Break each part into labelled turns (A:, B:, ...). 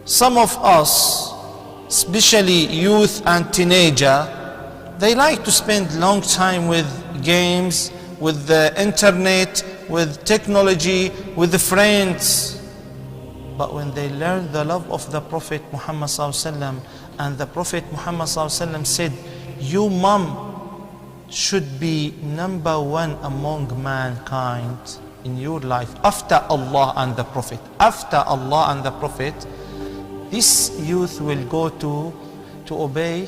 A: Some of us, especially youth and teenager, they like to spend long time with games, with the internet, with technology, with the friends. But when they learn the love of the Prophet Muhammad ﷺ, and the Prophet Muhammad ﷺ said, you mom should be number one among mankind in your life after Allah and the Prophet. After Allah and the Prophet, this youth will go to obey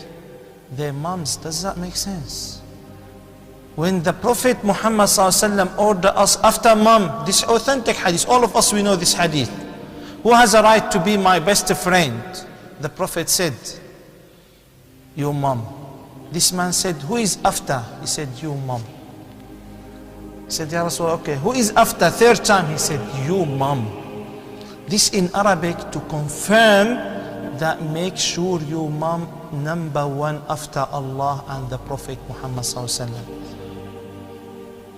A: their moms. Does that make sense? When the Prophet Muhammad ﷺ ordered us after mom, this authentic hadith, all of us we know this hadith. Who has a right to be my best friend? The Prophet said, your mom. This man said, who is after? He said, you mom. He said, Ya Rasulullah, okay, who is after? Third time, he said, you mom. This in Arabic to confirm that make sure your mom number one after Allah and the Prophet Muhammad ﷺ.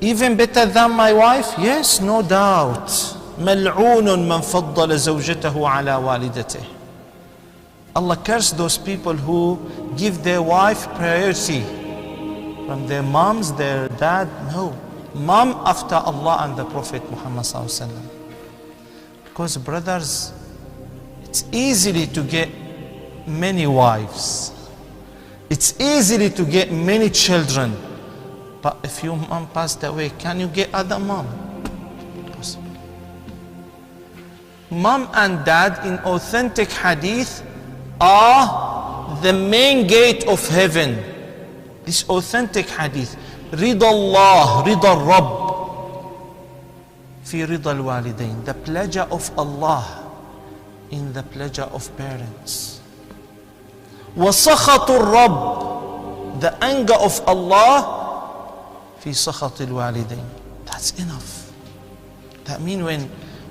A: Even better than my wife? Yes, no doubt. ملعون من فضل زوجته على والدته. Allah cursed those people who give their wife priority from their moms, their dad. No, mom after Allah and the Prophet Muhammad ﷺ. Because brothers, it's easily to get many wives. It's easily to get many children. But if your mom passed away, can you get other mom? Mom and dad in authentic hadith are the main gate of heaven. This authentic hadith. Rida Allah, Rida Rabb. Fi Rida al-Walidain. The pleasure of Allah in the pleasure of parents. Wa sakhatul Rabb. The anger of Allah fi sakhatul Walidain. That's enough. That means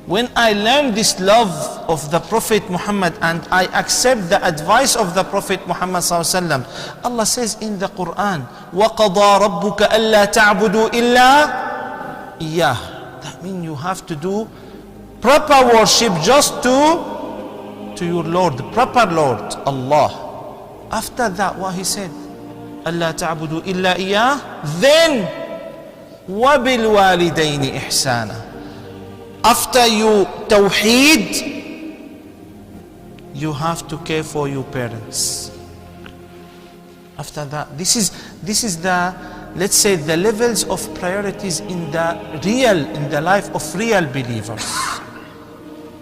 A: when I learn this love of the Prophet Muhammad and I accept the advice of the Prophet Muhammad ﷺ, Allah says in the Quran, وَقَضَى رَبُّكَ أَلَّا تَعْبُدُوا إِلَّا إِيَّهُ. That means you have to do proper worship just to your Lord, the proper Lord, Allah. After that, what he said, أَلَّا تَعْبُدُوا إِلَّا إِيَّهُ. Then, وَبِالْوَالِدَيْنِ إِحْسَانًا. After you tawheed, you have to care for your parents. After that, this is the, let's say, the levels of priorities in the life of real believers.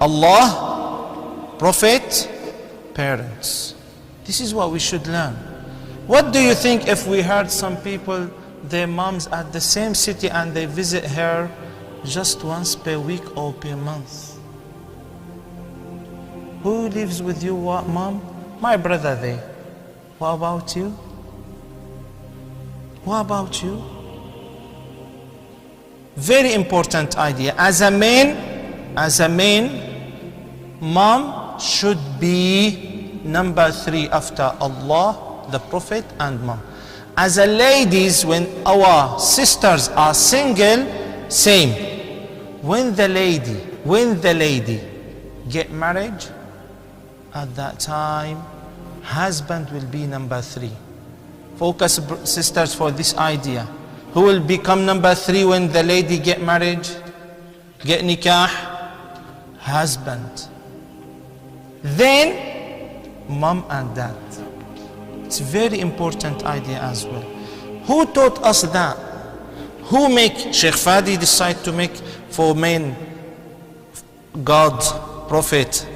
A: Allah, Prophet, parents. This is what we should learn. What do you think if we heard some people, their moms at the same city and they visit her just once per week or per month? Who lives with you, what, mom? My brother there. What about you? What about you? Very important idea. As a man, mom should be number 3 after Allah, the Prophet and mom. As a ladies, when our sisters are single, same. When the lady get married, at that time, husband will be number 3. Focus, sisters, for this idea. Who will become number 3 when the lady get married, get nikah? Husband. Then, mom and dad. It's a very important idea as well. Who taught us that? Who make Sheikh Fadi decide to make for men God, Prophet,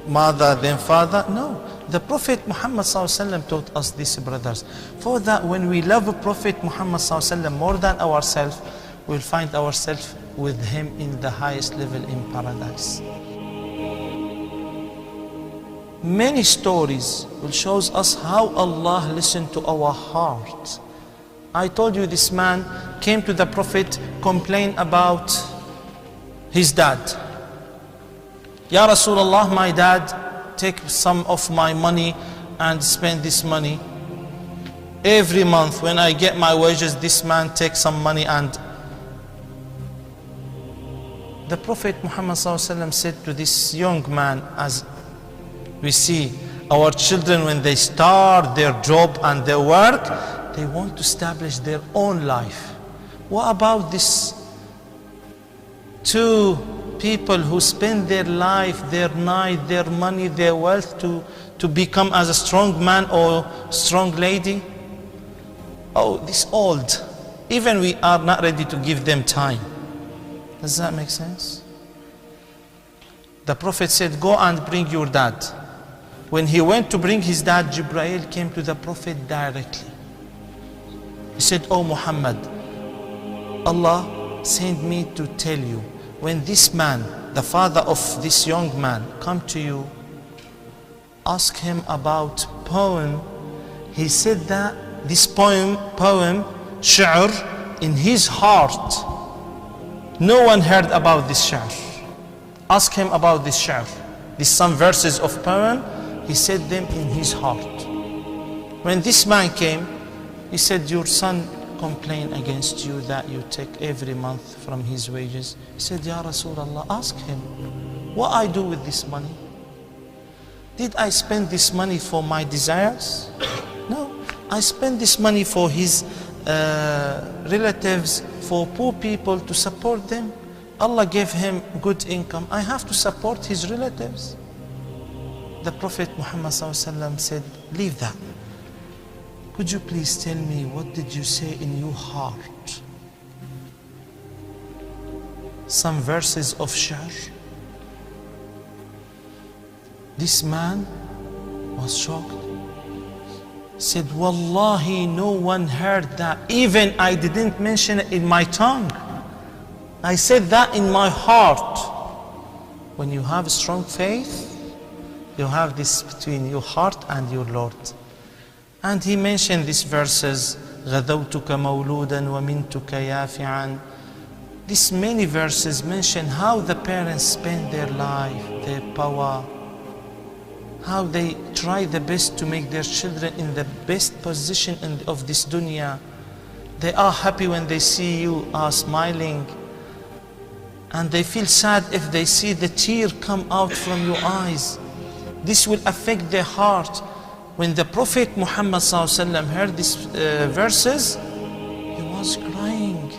A: mother, then father? No. The Prophet Muhammad ﷺ taught us this, brothers. For that, when we love Prophet Muhammad ﷺ more than ourselves, we'll find ourselves with him in the highest level in paradise. Many stories will show us how Allah listened to our heart. I told you this man came to the Prophet, complained about his dad. Ya Rasulullah, my dad take some of my money and spend this money. Every month when I get my wages, this man takes some money. And the Prophet Muhammad ﷺ said to this young man, as We see our children when they start their job and their work, they want to establish their own life. What about these two people who spend their life, their night, their money, their wealth to become as a strong man or strong lady? Oh, this old. Even we are not ready to give them time. Does that make sense? The Prophet said, go and bring your dad. When he went to bring his dad, Jibreel came to the Prophet directly. He said, oh Muhammad, Allah sent me to tell you, when this man, the father of this young man, come to you, ask him about poem. He said that this poem, shi'r, in his heart. No one heard about this shi'r. Ask him about this shi'r. These some verses of poem, he said them in his heart. When this man came, he said, your son complained against you that you take every month from his wages. He said, Ya Rasulullah, ask him, what I do with this money? Did I spend this money for my desires? No, I spend this money for his relatives, for poor people, to support them. Allah gave him good income. I have to support his relatives. The Prophet Muhammad said, leave that. Could you please tell me, what did you say in your heart? Some verses of shi'r. This man was shocked. Said, Wallahi, no one heard that. Even I didn't mention it in my tongue. I said that in my heart. When you have strong faith, you have this between your heart and your Lord. And he mentioned these verses, غَذَوْتُكَ مَوْلُودًا وَمِنْتُكَ يَافِعًا. These many verses mention how the parents spend their life, their power, how they try the best to make their children in the best position of this dunya. They are happy when they see you are smiling, and they feel sad if they see the tear come out from your eyes. This will affect their heart. When the Prophet Muhammad heard these verses, he was crying.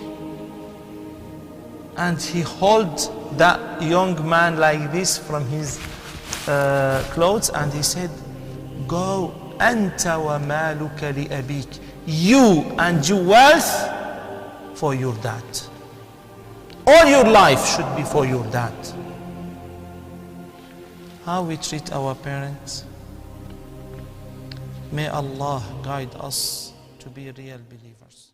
A: And he held that young man like this from his clothes, and he said, go, anta wa maluka li abik. You and your wealth for your dad. All your life should be for your dad. How we treat our parents. May Allah guide us to be real believers.